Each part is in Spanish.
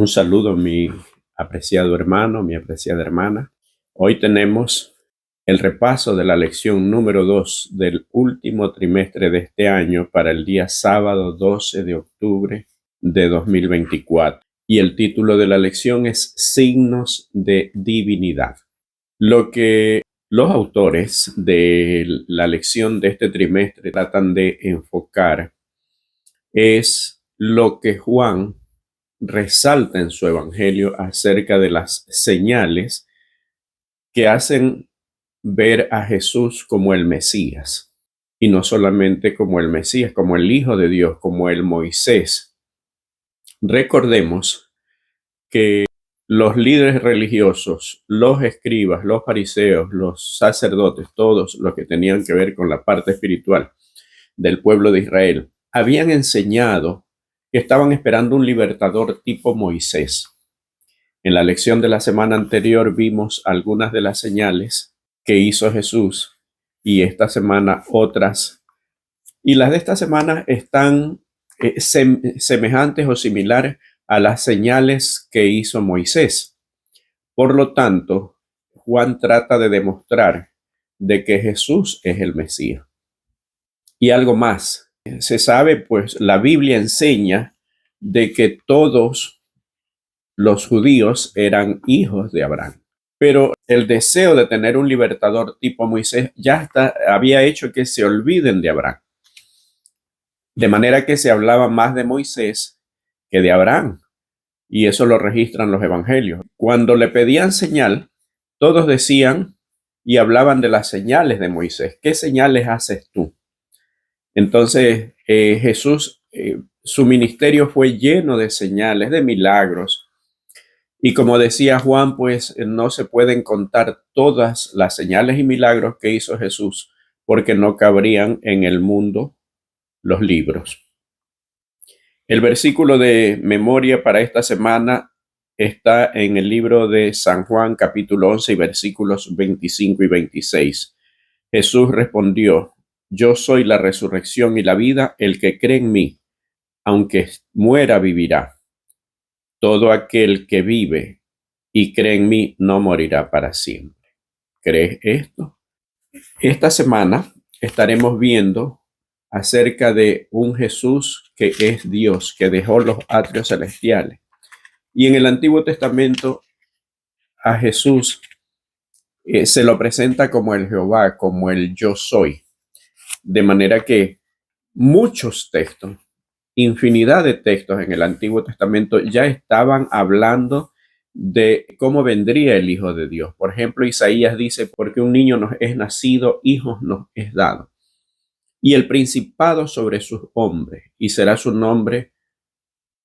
Un saludo, mi apreciado hermano, mi apreciada hermana. Hoy tenemos el repaso de la lección número 2 del último trimestre de este año para el día sábado 12 de octubre de 2024. Y el título de la lección es Signos de Divinidad. Lo que los autores de la lección de este trimestre tratan de enfocar es lo que Juan resalta en su evangelio acerca de las señales que hacen ver a Jesús como el Mesías, y no solamente como el Mesías, como el Hijo de Dios, como el Moisés. Recordemos que los líderes religiosos, los escribas, los fariseos, los sacerdotes, todos los que tenían que ver con la parte espiritual del pueblo de Israel, habían enseñado que estaban esperando un libertador tipo Moisés. En la lección de la semana anterior vimos algunas de las señales que hizo Jesús y esta semana otras. Y las de esta semana están semejantes o similares a las señales que hizo Moisés. Por lo tanto, Juan trata de demostrar de que Jesús es el Mesías. Y algo más, se sabe, pues la Biblia enseña de que todos los judíos eran hijos de Abraham. Pero el deseo de tener un libertador tipo Moisés había hecho que se olviden de Abraham. De manera que se hablaba más de Moisés que de Abraham. Y eso lo registran los evangelios. Cuando le pedían señal, todos decían y hablaban de las señales de Moisés. ¿Qué señales haces tú? Entonces Jesús, su ministerio fue lleno de señales, de milagros. Y como decía Juan, pues no se pueden contar todas las señales y milagros que hizo Jesús, porque no cabrían en el mundo los libros. El versículo de memoria para esta semana está en el libro de San Juan, capítulo 11, versículos 25 y 26. Jesús respondió: Yo soy la resurrección y la vida, el que cree en mí, aunque muera, vivirá. Todo aquel que vive y cree en mí no morirá para siempre. ¿Crees esto? Esta semana estaremos viendo acerca de un Jesús que es Dios, que dejó los atrios celestiales. Y en el Antiguo Testamento a Jesús se lo presenta como el Jehová, como el yo soy. De manera que muchos textos, infinidad de textos en el Antiguo Testamento ya estaban hablando de cómo vendría el Hijo de Dios. Por ejemplo, Isaías dice: porque un niño nos es nacido, hijos nos es dado, y el principado sobre sus hombres, y será su nombre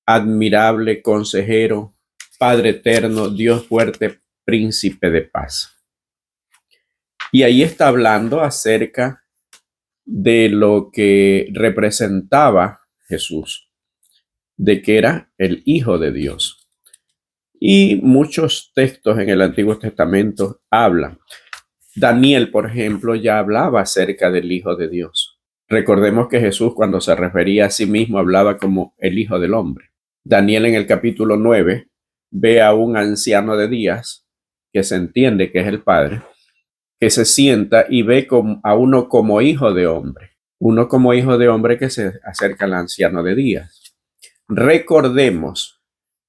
admirable, consejero, Padre eterno, Dios fuerte, príncipe de paz. Y ahí está hablando acerca de lo que representaba Jesús, de que era el Hijo de Dios. Y muchos textos en el Antiguo Testamento hablan. Daniel, por ejemplo, ya hablaba acerca del Hijo de Dios. Recordemos que Jesús, cuando se refería a sí mismo, hablaba como el Hijo del Hombre. Daniel, en el capítulo 9, ve a un anciano de días, que se entiende que es el Padre, que se sienta y ve a uno como hijo de hombre. Uno como hijo de hombre que se acerca al anciano de días. Recordemos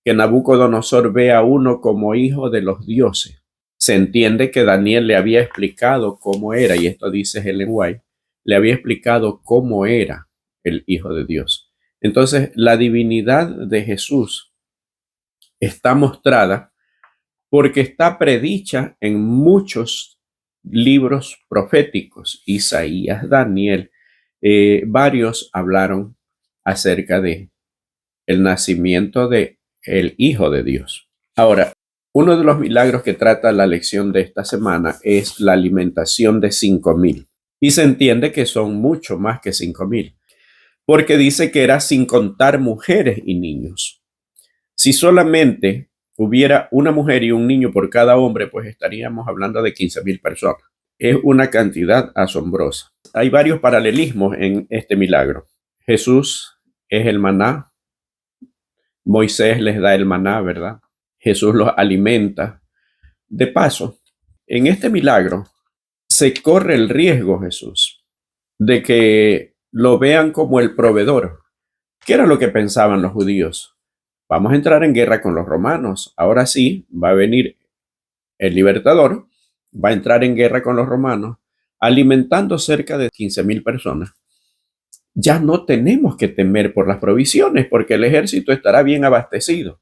que Nabucodonosor ve a uno como hijo de los dioses. Se entiende que Daniel le había explicado cómo era, y esto dice Ellen White, le había explicado cómo era el Hijo de Dios. Entonces, la divinidad de Jesús está mostrada porque está predicha en muchos libros proféticos. Isaías, Daniel, varios hablaron acerca de el nacimiento de el Hijo de Dios. Ahora, uno de los milagros que trata la lección de esta semana es la alimentación de 5,000. Y se entiende que son mucho más que 5,000, porque dice que era sin contar mujeres y niños. Si solamente hubiera una mujer y un niño por cada hombre, pues estaríamos hablando de 15,000 personas. Es una cantidad asombrosa. Hay varios paralelismos en este milagro. Jesús es el maná Moisés les da el maná, ¿verdad? Jesús los alimenta. De paso, en este milagro se corre el riesgo, Jesús, de que lo vean como el proveedor. ¿Qué era lo que pensaban los judíos? Vamos a entrar en guerra con los romanos. Ahora sí, va a venir el libertador, va a entrar en guerra con los romanos, alimentando cerca de 15,000 personas. Ya no tenemos que temer por las provisiones porque el ejército estará bien abastecido.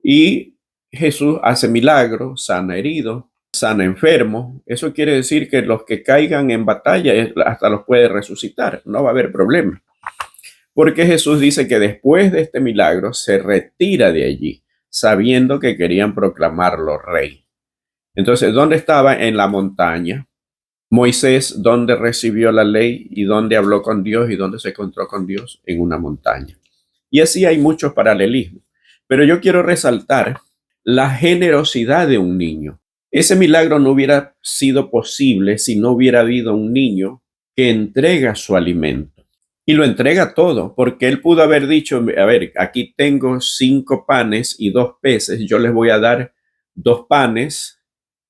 Y Jesús hace milagros, sana heridos, sana enfermos. Eso quiere decir que los que caigan en batalla hasta los puede resucitar. No va a haber problema. Porque Jesús dice que después de este milagro se retira de allí, sabiendo que querían proclamarlo rey. Entonces, ¿dónde estaba? En la montaña. Moisés, ¿dónde recibió la ley y dónde habló con Dios y dónde se encontró con Dios? En una montaña. Y así hay muchos paralelismos. Pero yo quiero resaltar la generosidad de un niño. Ese milagro no hubiera sido posible si no hubiera habido un niño que entrega su alimento. Y lo entrega todo, porque él pudo haber dicho, a ver, aquí tengo 5 panes y 2 peces, yo les voy a dar 2 panes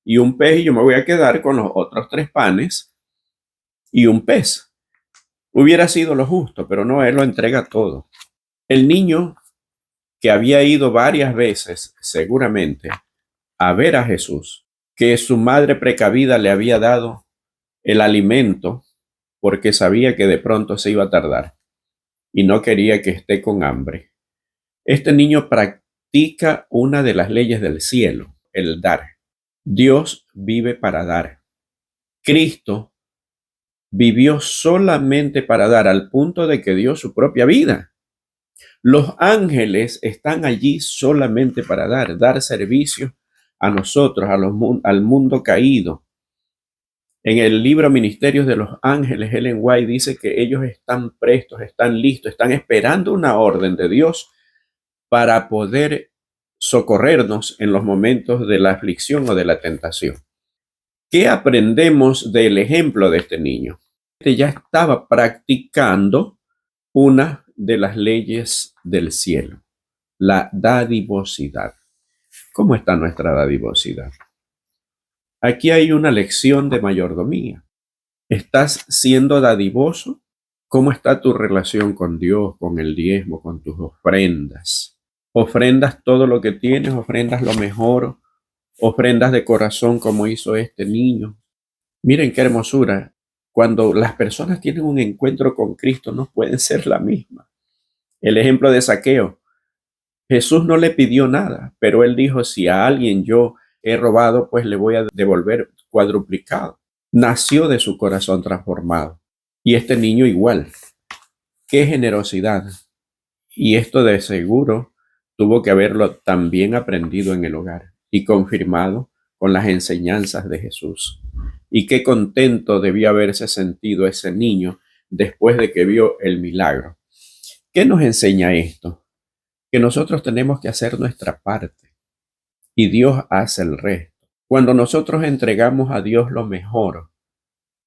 y un pez y yo me voy a quedar con los otros 3 panes y un pez. Hubiera sido lo justo, pero no, él lo entrega todo. El niño que había ido varias veces, seguramente, a ver a Jesús, que su madre precavida le había dado el alimento porque sabía que de pronto se iba a tardar y no quería que esté con hambre. Este niño practica una de las leyes del cielo, el dar. Dios vive para dar. Cristo vivió solamente para dar al punto de que dio su propia vida. Los ángeles están allí solamente para dar servicio a nosotros, al mundo caído. En el libro Ministerios de los Ángeles, Ellen White dice que ellos están prestos, están listos, están esperando una orden de Dios para poder socorrernos en los momentos de la aflicción o de la tentación. ¿Qué aprendemos del ejemplo de este niño? Este ya estaba practicando una de las leyes del cielo, la dadivosidad. ¿Cómo está nuestra dadivosidad? Aquí hay una lección de mayordomía. ¿Estás siendo dadivoso? ¿Cómo está tu relación con Dios, con el diezmo, con tus ofrendas? ¿Ofrendas todo lo que tienes? ¿Ofrendas lo mejor? ¿Ofrendas de corazón como hizo este niño? Miren qué hermosura. Cuando las personas tienen un encuentro con Cristo no pueden ser la misma. El ejemplo de Zaqueo. Jesús no le pidió nada, pero él dijo, si a alguien yo he robado, pues le voy a devolver cuadruplicado. Nació de su corazón transformado. Y este niño igual. ¡Qué generosidad! Y esto de seguro tuvo que haberlo también aprendido en el hogar y confirmado con las enseñanzas de Jesús. Y qué contento debió haberse sentido ese niño después de que vio el milagro. ¿Qué nos enseña esto? Que nosotros tenemos que hacer nuestra parte y Dios hace el resto. Cuando nosotros entregamos a Dios lo mejor,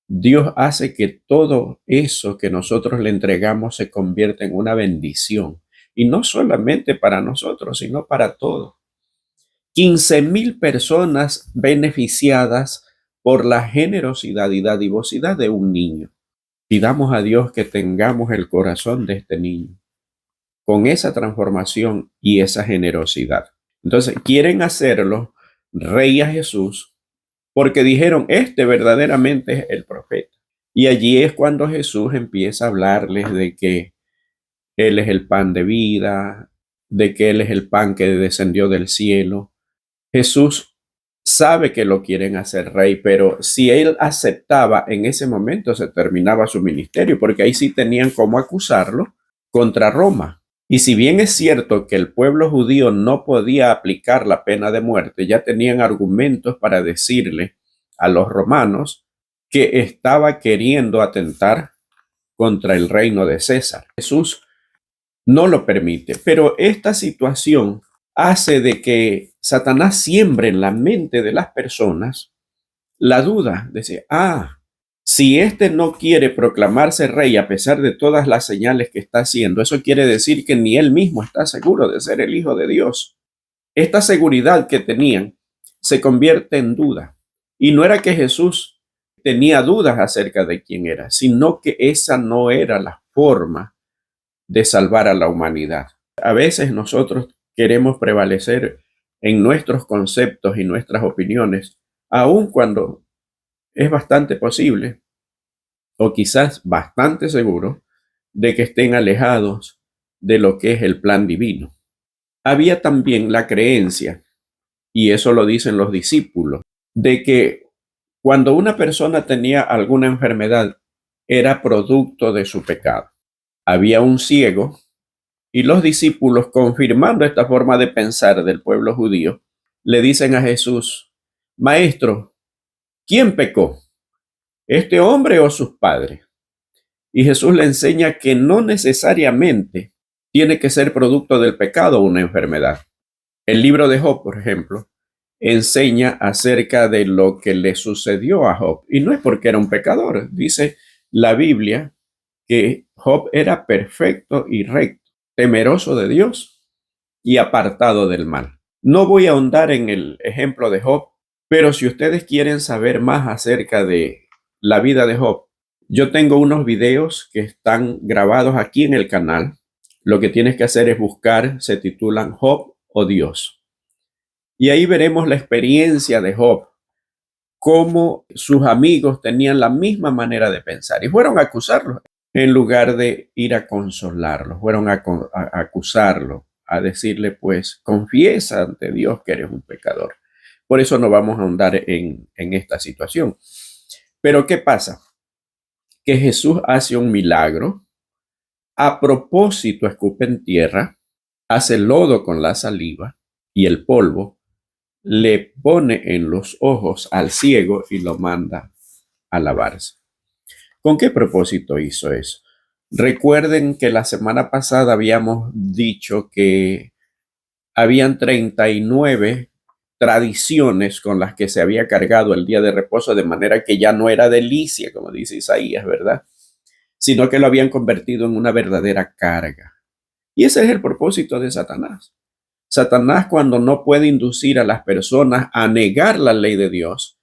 Dios hace que todo eso que nosotros le entregamos se convierta en una bendición. Y no solamente para nosotros, sino para todos. 15,000 personas beneficiadas por la generosidad y dadivosidad de un niño. Pidamos a Dios que tengamos el corazón de este niño, con esa transformación y esa generosidad. Entonces, quieren hacerlo rey a Jesús porque dijeron, este verdaderamente es el profeta. Y allí es cuando Jesús empieza a hablarles de que Él es el pan de vida, de que Él es el pan que descendió del cielo. Jesús sabe que lo quieren hacer rey, pero si Él aceptaba, en ese momento se terminaba su ministerio, porque ahí sí tenían cómo acusarlo contra Roma. Y si bien es cierto que el pueblo judío no podía aplicar la pena de muerte, ya tenían argumentos para decirle a los romanos que estaba queriendo atentar contra el reino de César. Jesús no lo permite, pero esta situación hace de que Satanás siembre en la mente de las personas la duda de decir, Si éste no quiere proclamarse rey a pesar de todas las señales que está haciendo, eso quiere decir que ni él mismo está seguro de ser el Hijo de Dios. Esta seguridad que tenían se convierte en duda. Y no era que Jesús tenía dudas acerca de quién era, sino que esa no era la forma de salvar a la humanidad. A veces nosotros queremos prevalecer en nuestros conceptos y nuestras opiniones, aun cuando es bastante posible, o quizás bastante seguro, de que estén alejados de lo que es el plan divino. Había también la creencia, y eso lo dicen los discípulos, de que cuando una persona tenía alguna enfermedad era producto de su pecado. Había un ciego y los discípulos, confirmando esta forma de pensar del pueblo judío, le dicen a Jesús: Maestro, ¿quién pecó? ¿Este hombre o sus padres? Y Jesús le enseña que no necesariamente tiene que ser producto del pecado una enfermedad. El libro de Job, por ejemplo, enseña acerca de lo que le sucedió a Job. Y no es porque era un pecador. Dice la Biblia que Job era perfecto y recto, temeroso de Dios y apartado del mal. No voy a ahondar en el ejemplo de Job, pero si ustedes quieren saber más acerca de la vida de Job, yo tengo unos videos que están grabados aquí en el canal. Lo que tienes que hacer es buscar, se titulan Job o Dios. Y ahí veremos la experiencia de Job, cómo sus amigos tenían la misma manera de pensar y fueron a acusarlo en lugar de ir a consolarlo, fueron a acusarlo, a decirle, pues, confiesa ante Dios que eres un pecador. Por eso no vamos a ahondar en esta situación. Pero ¿qué pasa? Que Jesús hace un milagro, a propósito escupe en tierra, hace lodo con la saliva y el polvo, le pone en los ojos al ciego y lo manda a lavarse. ¿Con qué propósito hizo eso? Recuerden que la semana pasada habíamos dicho que habían 39 tradiciones con las que se había cargado el día de reposo, de manera que ya no era delicia, como dice Isaías, ¿verdad? Sino que lo habían convertido en una verdadera carga. Y ese es el propósito de Satanás. Satanás, cuando no puede inducir a las personas a negar la ley de Dios,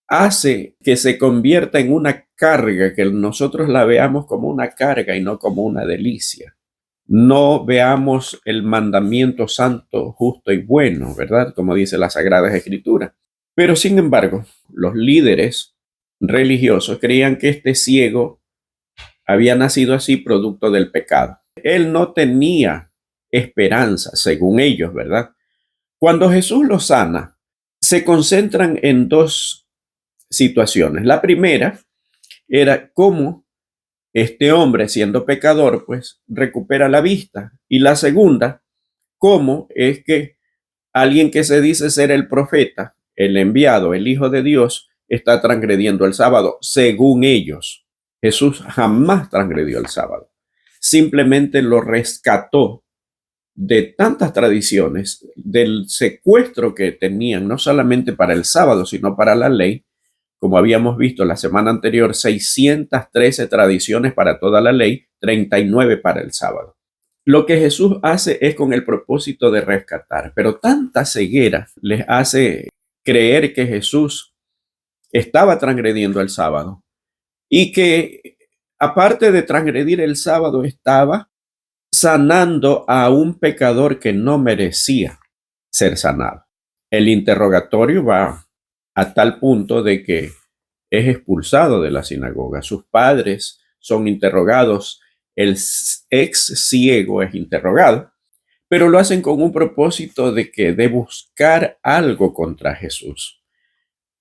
hace que se convierta en una carga, que nosotros la veamos como una carga y no como una delicia. No veamos el mandamiento santo, justo y bueno, ¿verdad? Como dice la Sagrada Escritura. Pero sin embargo, los líderes religiosos creían que este ciego había nacido así producto del pecado. Él no tenía esperanza, según ellos, ¿verdad? Cuando Jesús lo sana, se concentran en dos situaciones. La primera era cómo este hombre, siendo pecador, pues recupera la vista. Y la segunda, cómo es que alguien que se dice ser el profeta, el enviado, el Hijo de Dios, está transgrediendo el sábado, según ellos. Jesús jamás transgredió el sábado. Simplemente lo rescató de tantas tradiciones, del secuestro que tenían, no solamente para el sábado, sino para la ley. Como habíamos visto la semana anterior, 613 tradiciones para toda la ley, 39 para el sábado. Lo que Jesús hace es con el propósito de rescatar, pero tanta ceguera les hace creer que Jesús estaba transgrediendo el sábado y que aparte de transgredir el sábado estaba sanando a un pecador que no merecía ser sanado. El interrogatorio va a tal punto de que es expulsado de la sinagoga. Sus padres son interrogados, el ex ciego es interrogado, pero lo hacen con un propósito de buscar algo contra Jesús.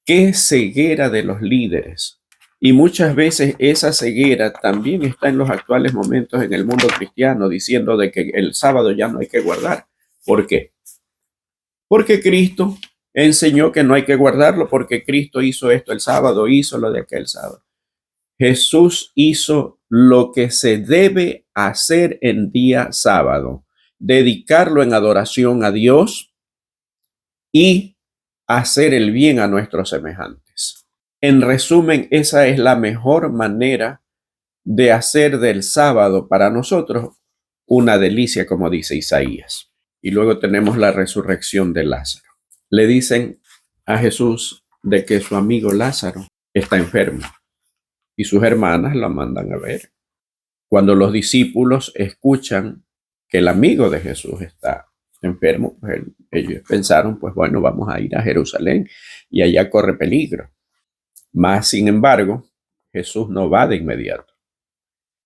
¿Qué ceguera de los líderes? Y muchas veces esa ceguera también está en los actuales momentos en el mundo cristiano, diciendo de que el sábado ya no hay que guardar. ¿Por qué? Porque Cristo enseñó que no hay que guardarlo, porque Cristo hizo esto el sábado, hizo lo de aquel sábado. Jesús hizo lo que se debe hacer en día sábado, dedicarlo en adoración a Dios y hacer el bien a nuestros semejantes. En resumen, esa es la mejor manera de hacer del sábado para nosotros una delicia, como dice Isaías. Y luego tenemos la resurrección de Lázaro. Le dicen a Jesús de que su amigo Lázaro está enfermo y sus hermanas la mandan a ver. Cuando los discípulos escuchan que el amigo de Jesús está enfermo, pues ellos pensaron, pues bueno, vamos a ir a Jerusalén y allá corre peligro. Mas, sin embargo, Jesús no va de inmediato.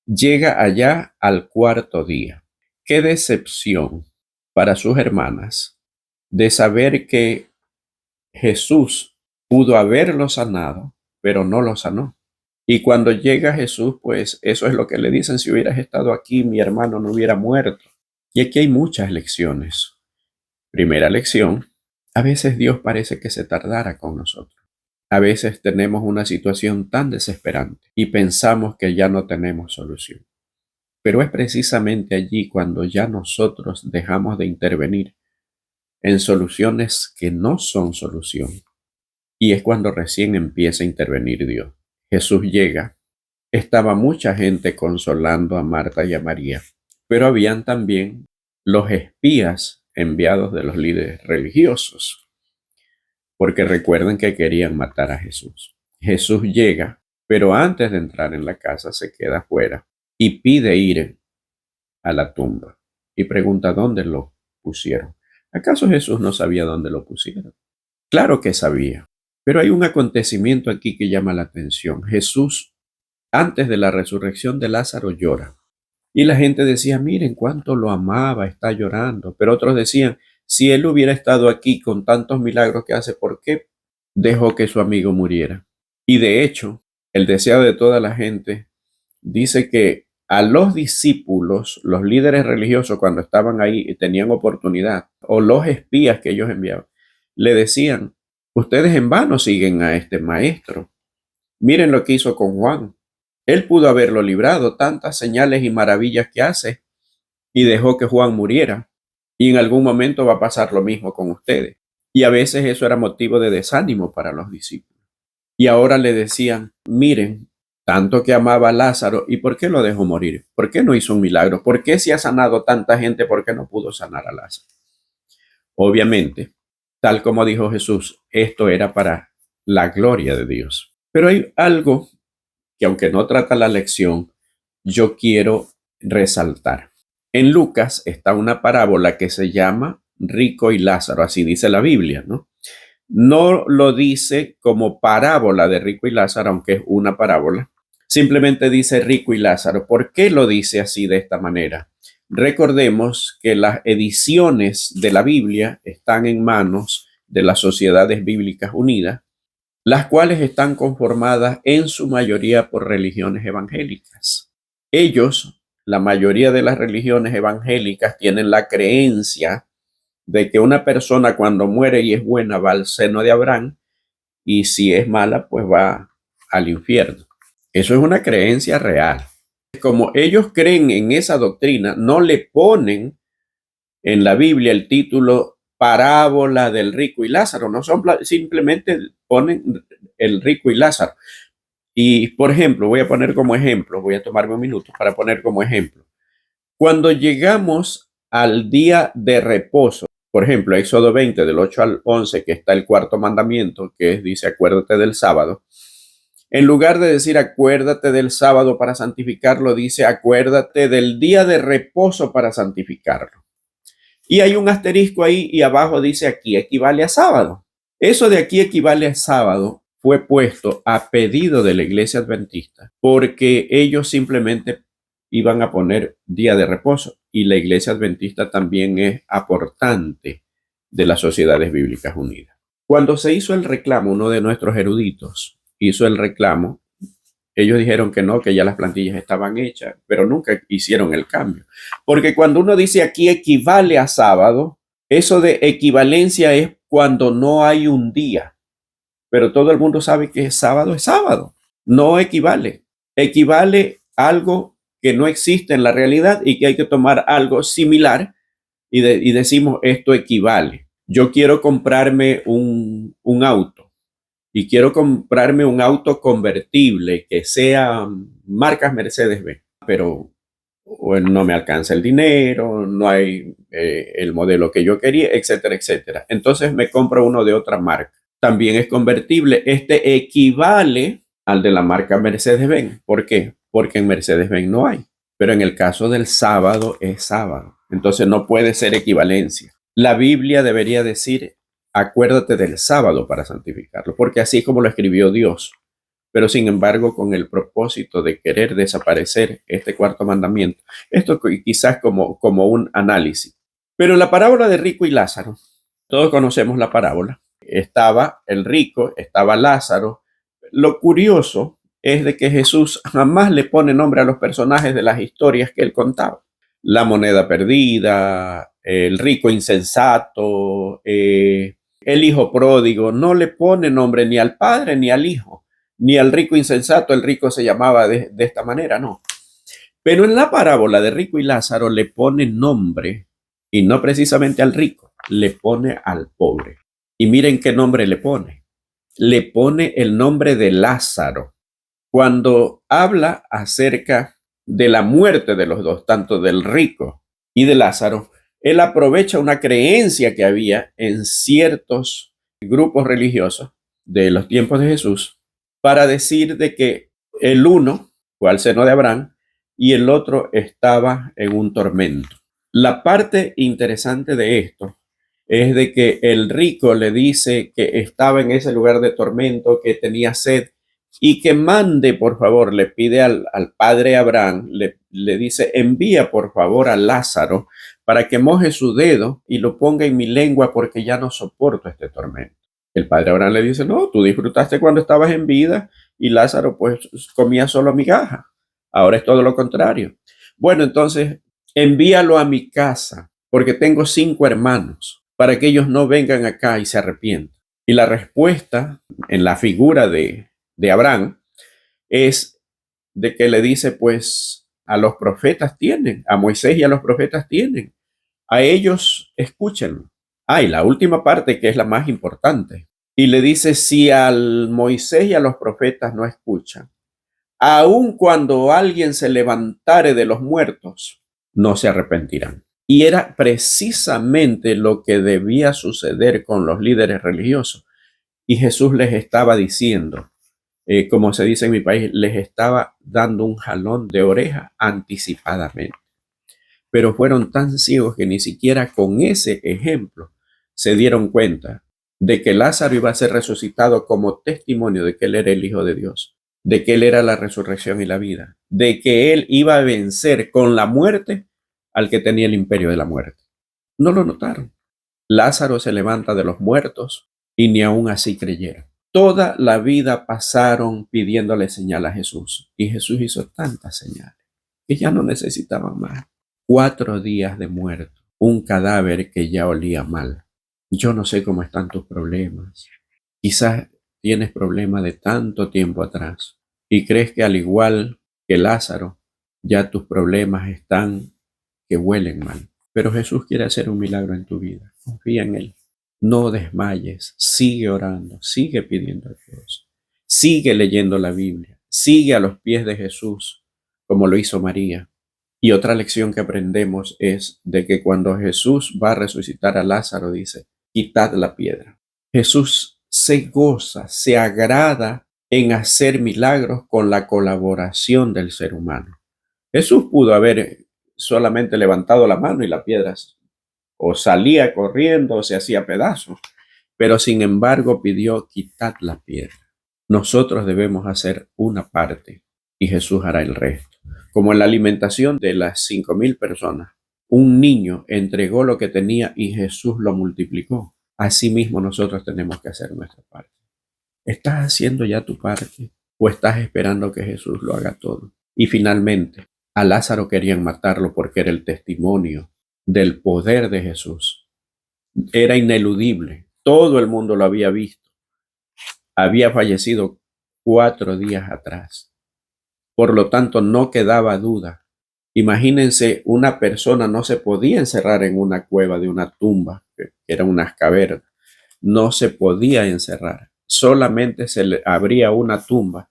Llega allá al cuarto día. Qué decepción para sus hermanas de saber que Jesús pudo haberlo sanado, pero no lo sanó. Y cuando llega Jesús, pues eso es lo que le dicen: si hubieras estado aquí, mi hermano no hubiera muerto. Y aquí hay muchas lecciones. Primera lección: a veces Dios parece que se tardara con nosotros. A veces tenemos una situación tan desesperante y pensamos que ya no tenemos solución. Pero es precisamente allí cuando ya nosotros dejamos de intervenir en soluciones que no son solución. Y es cuando recién empieza a intervenir Dios. Jesús llega, estaba mucha gente consolando a Marta y a María, pero habían también los espías enviados de los líderes religiosos, porque recuerden que querían matar a Jesús. Jesús llega, pero antes de entrar en la casa se queda afuera y pide ir a la tumba y pregunta dónde lo pusieron. ¿Acaso Jesús no sabía dónde lo pusieron? Claro que sabía, pero hay un acontecimiento aquí que llama la atención. Jesús, antes de la resurrección de Lázaro, llora. Y la gente decía: miren cuánto lo amaba, está llorando. Pero otros decían: si él hubiera estado aquí con tantos milagros que hace, ¿por qué dejó que su amigo muriera? Y de hecho, el deseo de toda la gente dice que a los discípulos, los líderes religiosos, cuando estaban ahí y tenían oportunidad, o los espías que ellos enviaban, le decían: ustedes en vano siguen a este maestro. Miren lo que hizo con Juan. Él pudo haberlo librado, tantas señales y maravillas que hace, y dejó que Juan muriera. Y en algún momento va a pasar lo mismo con ustedes. Y a veces eso era motivo de desánimo para los discípulos. Y ahora le decían: miren, tanto que amaba a Lázaro, ¿y por qué lo dejó morir? ¿Por qué no hizo un milagro? ¿Por qué si ha sanado tanta gente, por qué no pudo sanar a Lázaro? Obviamente, tal como dijo Jesús, esto era para la gloria de Dios. Pero hay algo que, aunque no trata la lección, yo quiero resaltar. En Lucas está una parábola que se llama Rico y Lázaro, así dice la Biblia, ¿no? No lo dice como parábola de Rico y Lázaro, aunque es una parábola. Simplemente dice Rico y Lázaro. ¿Por qué lo dice así, de esta manera? Recordemos que las ediciones de la Biblia están en manos de las Sociedades Bíblicas Unidas, las cuales están conformadas en su mayoría por religiones evangélicas. Ellos, la mayoría de las religiones evangélicas, tienen la creencia de que una persona cuando muere y es buena va al seno de Abraham, y si es mala pues va al infierno. Eso es una creencia real. Como ellos creen en esa doctrina, no le ponen en la Biblia el título parábola del rico y Lázaro, no son, simplemente ponen el rico y Lázaro. Y por ejemplo, voy a poner como ejemplo, voy a tomarme un minuto para poner como ejemplo. Cuando llegamos al día de reposo, por ejemplo, Éxodo 20, del 8 al 11, que está el cuarto mandamiento, que dice: acuérdate del sábado. En lugar de decir acuérdate del sábado para santificarlo, dice acuérdate del día de reposo para santificarlo. Y hay un asterisco ahí y abajo dice aquí equivale a sábado. Eso de aquí equivale a sábado fue puesto a pedido de la Iglesia Adventista porque ellos simplemente iban a poner día de reposo, y la Iglesia Adventista también es aportante de las Sociedades Bíblicas Unidas. Cuando se hizo el reclamo, uno de nuestros eruditos hizo el reclamo. Ellos dijeron que no, que ya las plantillas estaban hechas, pero nunca hicieron el cambio. Porque cuando uno dice aquí equivale a sábado, eso de equivalencia es cuando no hay un día. Pero todo el mundo sabe que sábado es sábado. No equivale. Equivale a algo que no existe en la realidad y que hay que tomar algo similar y decimos esto equivale. Yo quiero comprarme un auto y quiero comprarme un auto convertible que sea marcas Mercedes-Benz, pero bueno, no me alcanza el dinero, no hay el modelo que yo quería, etcétera, etcétera. Entonces me compro uno de otra marca. También es convertible. Este equivale al de la marca Mercedes-Benz. ¿Por qué? Porque en Mercedes-Benz no hay. Pero en el caso del sábado es sábado. Entonces no puede ser equivalencia. La Biblia debería decir, acuérdate del sábado para santificarlo, porque así es como lo escribió Dios. Pero sin embargo, con el propósito de querer desaparecer este cuarto mandamiento. Esto quizás como un análisis. Pero la parábola de rico y Lázaro, todos conocemos la parábola. Estaba el rico, estaba Lázaro. Lo curioso es de que Jesús jamás le pone nombre a los personajes de las historias que él contaba. La moneda perdida, el rico insensato, el hijo pródigo, no le pone nombre ni al padre ni al hijo, ni al rico insensato. El rico se llamaba de esta manera, no. Pero en la parábola de rico y Lázaro le pone nombre, y no precisamente al rico, le pone al pobre. Y miren qué nombre le pone. Le pone el nombre de Lázaro. Cuando habla acerca de la muerte de los dos, tanto del rico y de Lázaro, él aprovecha una creencia que había en ciertos grupos religiosos de los tiempos de Jesús para decir de que el uno fue al seno de Abraham y el otro estaba en un tormento. La parte interesante de esto es de que el rico le dice que estaba en ese lugar de tormento, que tenía sed y que mande, por favor, le pide al padre Abraham, le dice, envía por favor a Lázaro para que moje su dedo y lo ponga en mi lengua porque ya no soporto este tormento. El padre Abraham le dice, no, tú disfrutaste cuando estabas en vida y Lázaro pues comía solo migajas. Ahora es todo lo contrario. Bueno, entonces envíalo a mi casa porque tengo 5 hermanos para que ellos no vengan acá y se arrepientan. Y la respuesta en la figura de Abraham es de que le dice, pues a los profetas tienen, a Moisés y a los profetas tienen, a ellos escúchenlo. Y la última parte que es la más importante. Y le dice, si al Moisés y a los profetas no escuchan, aun cuando alguien se levantare de los muertos, no se arrepentirán. Y era precisamente lo que debía suceder con los líderes religiosos. Y Jesús les estaba diciendo, como se dice en mi país, les estaba dando un jalón de oreja anticipadamente. Pero fueron tan ciegos que ni siquiera con ese ejemplo se dieron cuenta de que Lázaro iba a ser resucitado como testimonio de que él era el Hijo de Dios, de que él era la resurrección y la vida, de que él iba a vencer con la muerte al que tenía el imperio de la muerte. No lo notaron. Lázaro se levanta de los muertos y ni aún así creyeron. Toda la vida pasaron pidiéndole señal a Jesús y Jesús hizo tantas señales que ya no necesitaban más. 4 días de muerto, un cadáver que ya olía mal. Yo no sé cómo están tus problemas. Quizás tienes problemas de tanto tiempo atrás y crees que al igual que Lázaro, ya tus problemas están que huelen mal. Pero Jesús quiere hacer un milagro en tu vida. Confía en Él. No desmayes. Sigue orando. Sigue pidiendo a Dios. Sigue leyendo la Biblia. Sigue a los pies de Jesús, como lo hizo María. Y otra lección que aprendemos es de que cuando Jesús va a resucitar a Lázaro, dice, quitad la piedra. Jesús se goza, se agrada en hacer milagros con la colaboración del ser humano. Jesús pudo haber solamente levantado la mano y la piedra o salía corriendo o se hacía pedazos, pero sin embargo pidió quitad la piedra. Nosotros debemos hacer una parte y Jesús hará el resto. Como en la alimentación de las 5,000 personas, un niño entregó lo que tenía y Jesús lo multiplicó. Asimismo nosotros tenemos que hacer nuestra parte. ¿Estás haciendo ya tu parte o estás esperando que Jesús lo haga todo? Y finalmente, a Lázaro querían matarlo porque era el testimonio del poder de Jesús. Era ineludible. Todo el mundo lo había visto. Había fallecido 4 días atrás. Por lo tanto, no quedaba duda. Imagínense, una persona no se podía encerrar en una cueva de una tumba, que eran unas cavernas. No se podía encerrar. solamente se le abría una tumba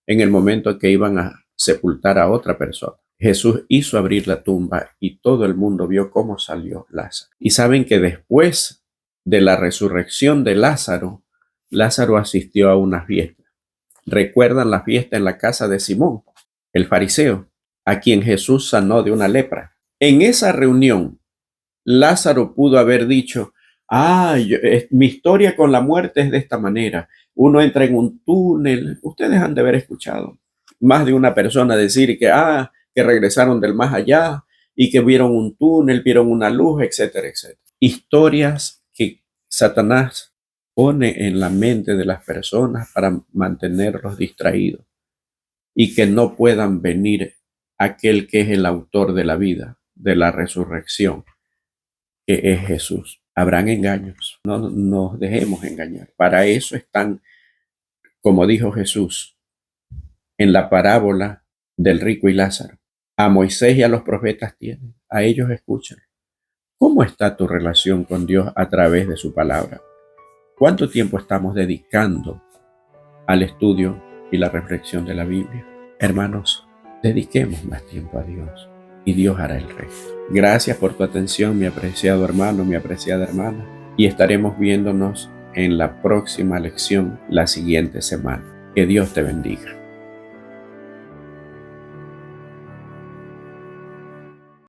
en el momento en que iban a sepultar a otra persona. Jesús hizo abrir la tumba y todo el mundo vio cómo salió Lázaro. Y saben que después de la resurrección de Lázaro, Lázaro asistió a una fiesta. ¿Recuerdan la fiesta en la casa de Simón, el fariseo, a quien Jesús sanó de una lepra? En esa reunión, Lázaro pudo haber dicho, mi historia con la muerte es de esta manera. Uno entra en un túnel. Ustedes han de haber escuchado más de una persona decir que regresaron del más allá y que vieron un túnel, vieron una luz, etcétera, etcétera. Historias que Satanás pone en la mente de las personas para mantenerlos distraídos y que no puedan venir aquel que es el autor de la vida, de la resurrección, que es Jesús. Habrán engaños, no nos dejemos engañar. Para eso están, como dijo Jesús en la parábola del rico y Lázaro. A Moisés y a los profetas tienen, a ellos escuchan. ¿Cómo está tu relación con Dios a través de su palabra? ¿Cuánto tiempo estamos dedicando al estudio y la reflexión de la Biblia? Hermanos, dediquemos más tiempo a Dios y Dios hará el resto. Gracias por tu atención, mi apreciado hermano, mi apreciada hermana, y estaremos viéndonos en la próxima lección la siguiente semana. Que Dios te bendiga.